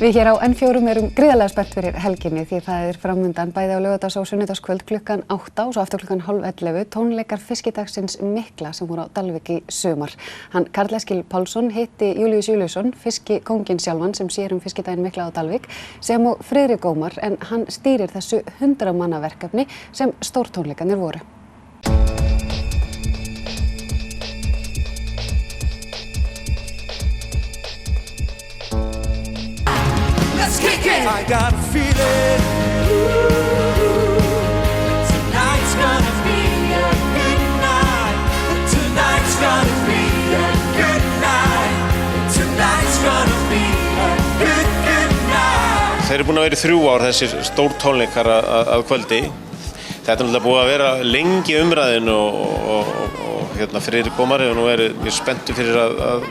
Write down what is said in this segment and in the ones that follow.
Við hér á N4 erum gríðarlega spennt fyrir helginni því það framundan bæði á laugardags- og sunnudagskvöld klukkan 8 og svo aftur klukkan 10:30 tónleikar fiskidagsins mikla sem voru á Dalvík í sumar. Hann Karl Eskil Pálsson hitti Júlíus Júlíusson, fiskikónginn sjálfan sem sér fiskidaginn mikla á Dalvík, sem og Friðrik Ómar en hann stýrir þessu 100 manna verkefni sem stórtónleikarnir voru. I got a feeling tonight's gonna be a good night. Tonight's gonna be a good night. Tonight's gonna be a good night. Þeir eru búin að vera í 3 ár þessir stórtónleikar að kvöldi. Þetta er náttúrulega búið að vera lengi umræðin og Friðrik Ómar og nú er mjög spenntur fyrir að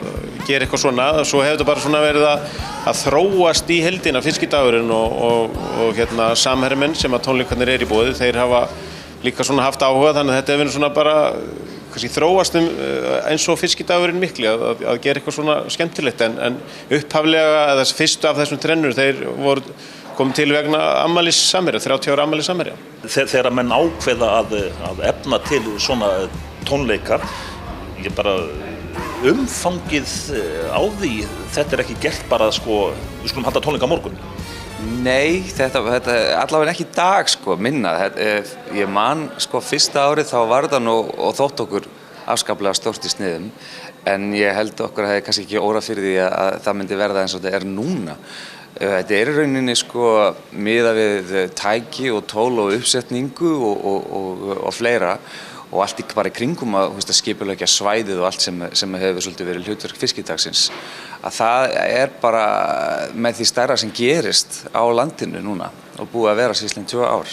gera eitthvað svona. Svo hefur þetta bara svona verið að þróast í heildina fiskidagurinn og samherjamenn sem að tónleikarnir í boði. Þeir hafa líka svona haft áhuga þannig að þetta hefur svona bara kannski þróast eins og fiskidagurinn mikli að gera eitthvað svona skemmtilegt en upphaflega eða fyrstu af þessum trennur þeir voru komið til vegna afmælis Samherja, 30 ára afmælis Samherja. Þegar menn ákveða að efna til svona tónleikar, ég bara umfangið á því, þetta ekki gert bara við skulum halda tónleika morgun. Nei, þetta allavega ekki í dag minna. Ég man fyrsta árið þá var það nú og þótt okkur afskaplega stórt í sniðum en ég held okkur hefði kannski ekki órað fyrir því að það myndi verða eins og þetta núna. Þetta í rauninni miðað við tæki og tól og uppsetningu og fleira og allt bara í kringum að skipuleggja svæðið og allt sem hefur svolítið verið hlutverk fiskidagsins að það bara með því stærra sem gerist á landinu núna og búið að vera síðan 2 ár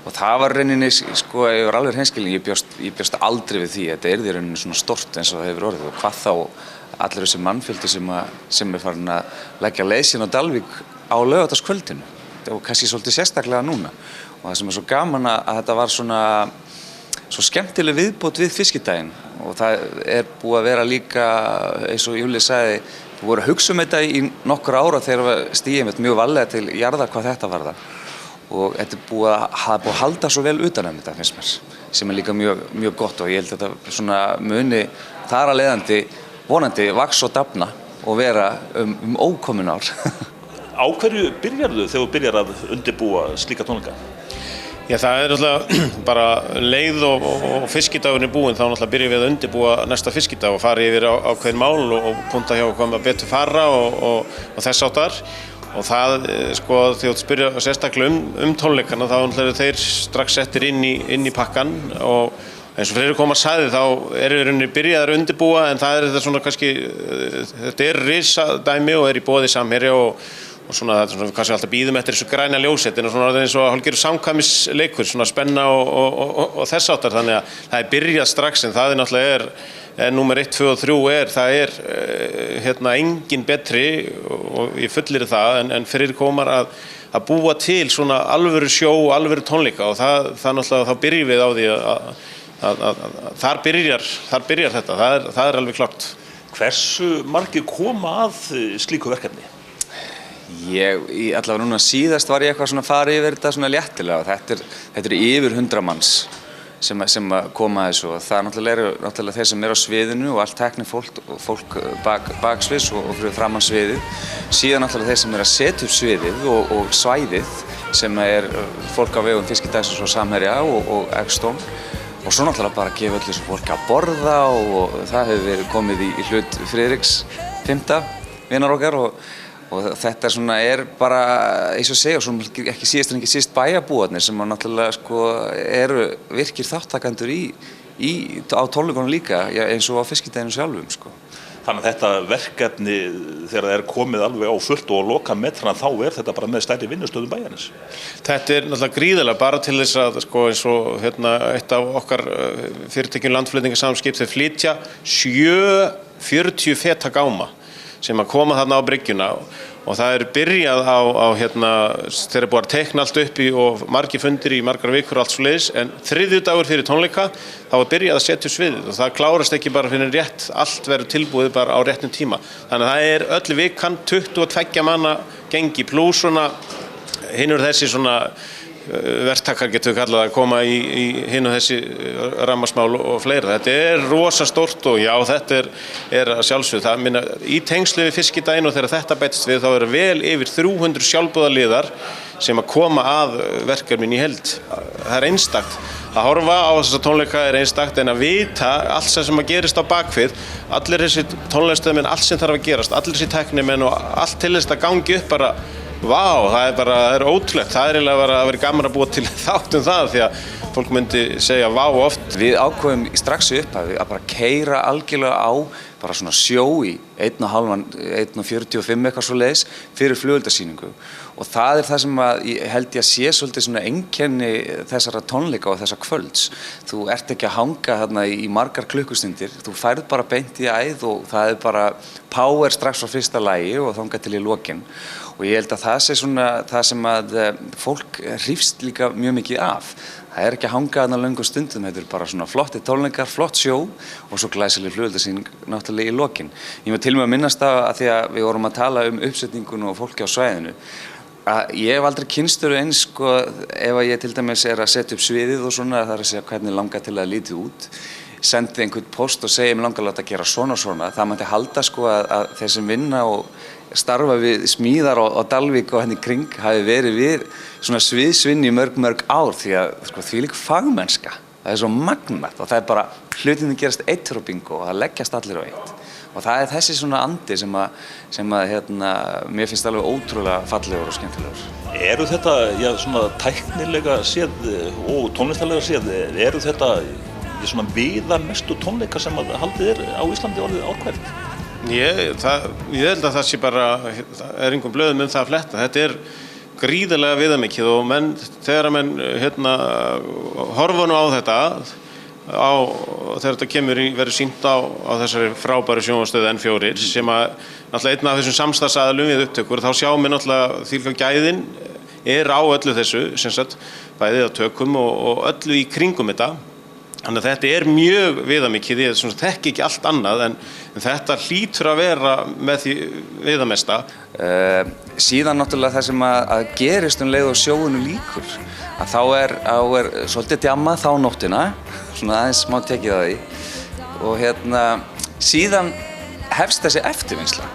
og það var rauninni, ég var alveg hreinskilinn, ég bjóst aldrei við því að þetta í rauninni svona stórt eins og það hefur orðið og hvað þá allir þessi mannfjöldi sem farin að leggja leið sín á Dalvík á laugardagskvöldinu og kannski svolítið sérstaklega núna og það sem svo gaman að þetta var svo skemmtileg viðbót við fiskidaginn og það búið að vera líka eins og Júlíus sagði við vorum að hugsa þetta í nokkur ára þegar stígum mjög varlega til jarðar hvað þetta varðar og þetta búið að halda svo vel utan þetta finnst mér sem líka mjög gott og ég held að þetta muni þar að leiðandi vonandi vaks og dafna og vera ókomin ár. Á hverju byrjarðu þegar þú byrjar að undirbúa slíka tónleika? Já, það er náttúrulega bara leið og fiskidagurinn er búinn þá náttúrulega byrjum við að undirbúa næsta fiskidag og fara yfir ákveðin mál og punta hjá hvað maður betur fara og þess áttar og það þegar þú spyrja sérstaklega tónleikana þá náttúrulega þeir strax settir inn í pakkan og eins og Friðrik Ómar sagði þá í rauninni byrjaðar að undirbúa en það þetta svona kannski þetta risadæmi og í boði Samherja og svona þetta svona kannski alltaf bíðum eftir þessu græna ljósið en svona eins og hálfgerður samkvæmisleikur svona spenna og þess áttar þannig að það byrjað strax en það náttúrulega númer 1, 2 og 3 það engin betri og ég fullyri það en Friðrik Ómar að búa til svona alvöru sjó og alvöru tónleika og það náttúrulega þá byrjum við á því að þar byrjar þetta, það alveg klart. Hversu margir koma að slíku verkefni? Allavega núna síðast var ég eitthvað svona farið yfir þetta svona léttilega og þetta yfir 100 manns sem koma að þessu og það náttúrulega þeir sem á sviðinu og allt tæknifólk baksviðs og fyrir framan sviðið síðan náttúrulega þeir sem að setja upp sviðið og svæðið sem fólk á vegum fiskidagsins og Samherja og Exxon og svo náttúrulega bara að gefa öllu þessu fólki að borða og það hefur verið komið í hlut Friðriks 5. vinar okkar og þetta bara eins og segja og svona ekki síðast en ekki síst bæjarbúarnir sem náttúrulega eru virkir þáttakendur á tónleikunum líka eins og á fiskidaginn sjálfum Þannig að þetta verkefni þegar það komið alveg á fullt og loka metrana þá þetta bara með stærri vinnustöðum bæjarins. Þetta náttúrulega gríðarlega bara til þess að eins og eitt af okkar fyrirtækjum landflutningasamskip þeir flytja 40 feta gáma sem að koma þarna á bryggjuna og það byrjað á þeir búið að teikna allt upp í og margir fundir í margar vikur og allt svoleiðis, en þriðjudagur fyrir tónleika þá byrjað að setja upp sviðið og það klárast ekki bara fyrir rétt, allt verður tilbúið bara á réttum tíma. Þannig að það öll vikan 22 manna gengi pluss svona hinur þessi svona verktakar getur við kallað að koma í hinn og þessi rammasmál og fleira. Þetta rosa stórt og já, þetta að sjálfsögðu. Það minna í tengslu við fiskidaginn og þegar þetta bætist við þá vel yfir 300 sjálfboðaliðar sem að koma að verkefnin í heild. Það einstakt. Að horfa á þessa tónleika einstakt en að vita allt sem að gerist á bakvið, allir þessi tónleikastöðmenn, allt sem þarf að gerast, allir þessi tæknimenn og allt til þess að gangi upp bara. Vá, það ótrúlegt. Það eiginlega að vera gaman að búa til þátt það því að fólk myndi segja vá oft. Við ákveðum strax í upphafi að bara keyra algjörlega á bara svona sjó í 1:45 eitthvað svoleiðis fyrir flugeldasýningu og það það sem ég held ég að sé svolítið svona einkenni þessara tónleika og þessa kvölds. Þú ert ekki að hanga þarna í margar klukkustundir, þú færð bara beint í æð og það bara power strax frá fyrsta lagi og þangað til í lokin. Og ég held að það sé svona það sem að fólk hrífst líka mjög mikið af. Það ekki að hanga þarna löngum stundum, þetta bara svona flotti tónleikar, flott sjó og svo glæsileg flugeldasýning náttúrulega í lokin. Ég var til og með að minnast á að því að við vorum að tala uppsetningun og fólki á svæðinu. Að ég hef aldrei kynstur eins sko ef ég til dæmis að setja upp sviðið og svona, það að segja hvernig langar til að lítið út. Sendi einhvern post og segi mig langar að gera svona og svona. Það mætti halda sko að þeir sem vinna og starfa við smíðar á Dalvík og henni kring hafi verið við svona sviðsvinn í mörg ár því að sko, því líka fagmennska. Það svo magnað og það bara hlutinni gerast eitt og bingo og það leggjast allir á eitt. Og það þessi svona andi sem að mér finnst alveg ótrúlega fallegur og skemmtilegur. Eru þetta, já, svona tæknilega séð og tónlistarlega séð, eru þetta svona viðamestu tónleika sem að haldið á Íslandi orðið ár hvert? Ég held að það sé bara, það engum blöðum það að fletta. Þetta gríðarlega viðamikið og þegar menn horfa nú á þetta, þegar þetta verður sýnt á þessari frábæru sjónvarpsstöð N4 sem að náttúrulega einn af þessum samstarfsaðilum við upptökur, þá sjá mér náttúrulega því gæðin á öllu þessu, sem sagt, bæðið á tökum og öllu í kringum þetta. Þannig að þetta mjög viðamikið, ég þekki ekki allt annað en þetta hlýtur að vera með því viðamesta. Síðan náttúrulega það sem að gerist leið og sjóinu líkur, að þá er svolítið djamma þá nóttina, svona aðeins má tekið á því og síðan hefst þessi eftirvinnsla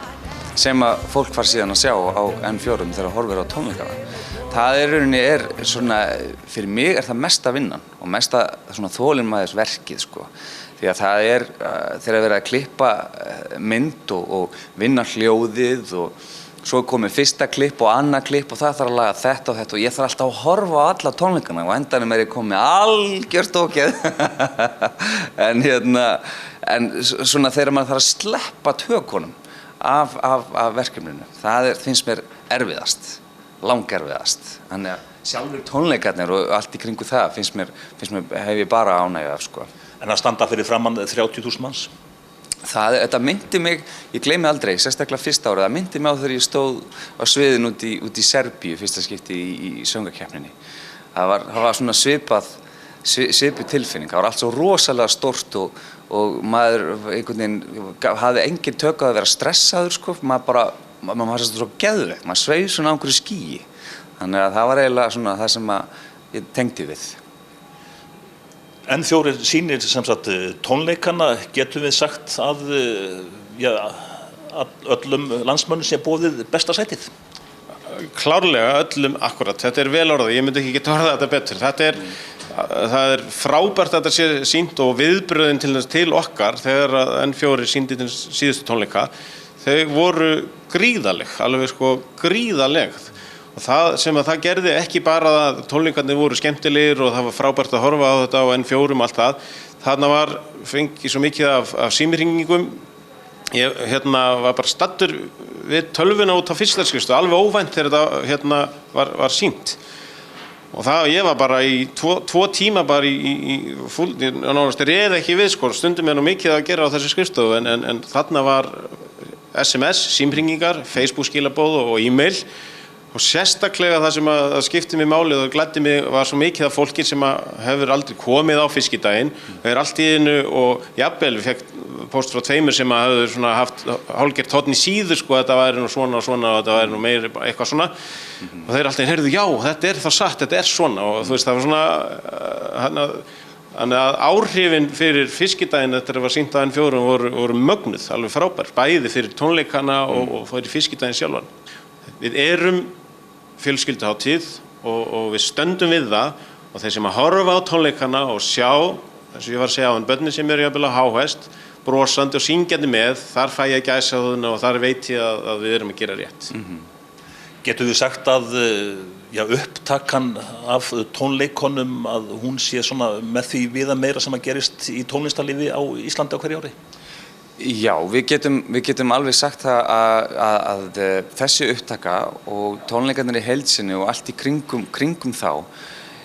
sem að fólk fær síðan að sjá á N4 þegar horfir á tónleikana. Það rauninni svona, fyrir mig það mesta vinnan og mesta svona þolinmæðisverkið sko. Því að það þegar verið að klippa mynd og vinna hljóðið og svo komið fyrsta klipp og annað klipp og það þarf að laga þetta og þetta og ég þarf alltaf að horfa á alla tónleikana og endanum ég komið algjört ógeð. en svona þegar maður þarf að sleppa tökunum af verkefninu, það finnst mér erfiðast. Langerfiðast. Þannig að sjálfur tónleikarnir og allt í kringu það finnst mér hef ég bara ánægju af sko. En að standa fyrir framan 30.000 manns? Þetta myndi mig, ég gleymi aldrei, sérstaklega fyrsta árið, það myndi mig á þegar ég stóð á sviðinu út í Serbíu fyrsta skipti í söngvakeppninni. Það var svona svipuð tilfinning, það var allt svo rosalega stórt og maður einhvern veginn hafði engin tök á að vera stressaður sko, maður var svo geðveikt, maður sveif svona á einhverju skýi. Þannig að það var eiginlega svona það sem ég tengdi við. N4 sýnir sem sagt tónleikana, getum við sagt að öllum landsmönnum sé boðið besta sætið? Klárlega öllum akkurat, þetta vel orðað, ég myndi ekki geta orðað þetta betur. Það frábært að þetta sé sýnt og viðbröðin til okkar þegar N4 sýndi til síðustu tónleika. Þau voru gríðaleg, alveg sko gríðaleg og það gerði ekki bara að tónleikarnir voru skemmtilegir og það var frábært að horfa á þetta á N4 og allt það. Þarna fengið svo mikið af símhringingum. Ég var bara staddur við tölvuna út á Fiskidagskrifstofu, alveg óvænt þegar þetta var sýnt. Og ég var bara í tvo tíma bara í full, nánast ekki við sko, stundum nú mikið að gera á þessu skrifstofu en þarna var SMS, símhringingar, Facebook skilabóð og e-mail og sérstaklega það sem að skipti mig málið og gladdi mig var svo mikið af fólki sem hefur aldrei komið á fiskidaginn allt í einu og jafnvel fekk póst frá tveimur sem hafðu svona haft hálfgert horn í síðu sko þetta væri nú svona og svona og þetta væri nú meira eitthvað svona og þeir alltaf heyrðu já þetta þá satt, þetta svona og þú veist það var svona þannig að áhrifin fyrir fiskidaginn þetta var sýnt á N4 voru mögnuð, alveg frábær, bæði fyrir tónleikana og fyrir fiskidaginn sjálfan. Við erum fjölskylduhátíð og við stöndum við það og þeir sem að horfa á tónleikana og sjá, eins og ég var að segja á börnin sem eru jafnvel á háhest, brosandi og syngjandi með, þar fæ ég gæsahúðina og þar veit ég að við erum að gera rétt. Getur þið sagt að upptakan af tónleikonum að hún sé svona með því viða meira sem að gerist í tónlistarlífi á Íslandi á hverju ári? Já, við getum alveg sagt að þessi upptaka og tónleikarnir í heild sinni og allt í kringum þá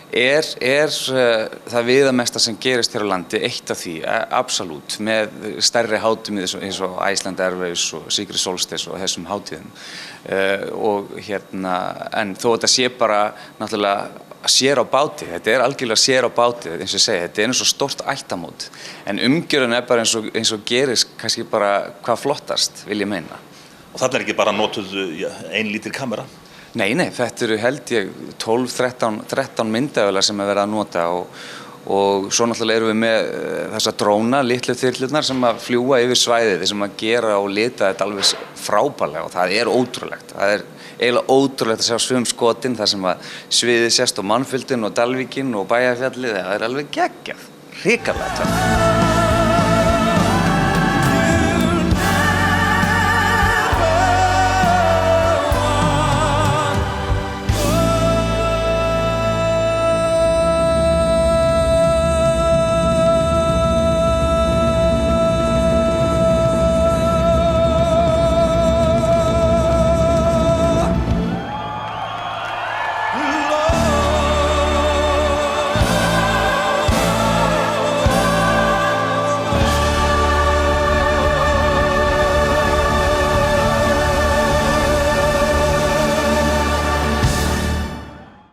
það viðamesta sem gerist hér á landi, eitt af því, absolutt, með stærri hátíðum eins og Iceland Airways og Secret Solstice og þessum hátíðum. En þó þetta sé bara náttúrulega sér á báti, þetta algjörlega sér á báti, eins og ég segi, þetta eins og stórt ættamót, en umgjörðin bara eins og gerist kannski bara hvað flottast, vil ég meina. Og þarna ekki bara notuð ein lítil kamera? Nei, þetta eru held ég 12-13 myndavélar sem verið að nota og svo náttúrulega erum við með þessa dróna, litlu þyrlurnar sem að fljúga yfir svæðið, sem að gera og lita þetta alveg frábærlega og það er ótrúlegt. Það er eiginlega ótrúlegt að sjá skotin þar sem að sviðið sést og Mannfjöldin og Dalvíkin og Bæjarfjallið, það er alveg geggjað, hrikalega.